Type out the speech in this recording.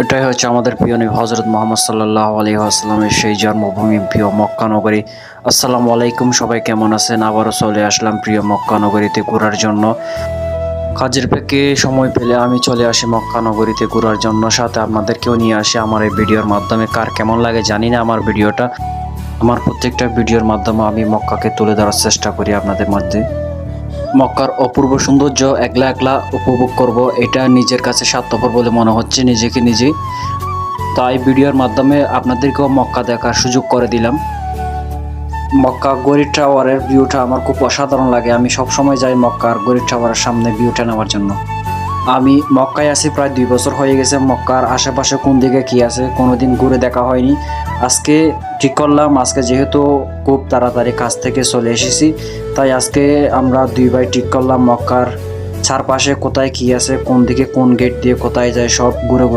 এটাই হচ্ছে আমাদের প্রিয় নবী হযরত মুহাম্মদ সাল্লাল্লাহু আলাইহি ওয়াসাল্লামের সেই জন্মভূমি প্রিয় মক্কা নগরী। আসসালামু আলাইকুম, সবাই কেমন আছেন? আবারও চলে আসলাম প্রিয় মক্কা নগরীতে ঘোরার জন্য। কাজের ফাঁকে সময় পেলে আমি চলে আসি মক্কা নগরীতে ঘোরার জন্য, সাথে আপনাদেরকেও নিয়ে আসি আমার এই ভিডিওর মাধ্যমে। কার কেমন লাগে জানি না আমার ভিডিওটা। আমার প্রত্যেকটা ভিডিওর মাধ্যমে আমি মক্কাকে তুলে ধরার চেষ্টা করি আপনাদের মধ্যে। মক্কার অপূর্ব সৌন্দর্য একলা একলা উপভোগ করব, এটা নিজের কাছে স্বার্থপর বলে মনে হচ্ছে নিজেকে নিজেই। তাই ভিডিওর মাধ্যমে আপনাদেরকেও মক্কা দেখার সুযোগ করে দিলাম। মক্কা গড়ির টাওয়ারের ভিউটা আমার খুব অসাধারণ লাগে। আমি সব সময় যাই মক্কার গড়ির টাওয়ারের সামনে ভিউটা নেওয়ার জন্য। আমি মক্কায় আছি প্রায় 2 বছর হয়ে গেছে। মক্কার আশেপাশে কোন দিকে কি আছে কোনোদিন ঘুরে দেখা হয়নি। আজকে ঠিক করলাম, আজকে যেহেতু খুব তাড়াতাড়ি কাজ থেকে চলে এসেছি, তাই আজকে আমরা 2 ভাই ঠিক করলাম মক্কার চারপাশে কোথায় কি আছে, কোন দিকে কোন গেট দিয়ে কোথায় যায় সব ঘুরে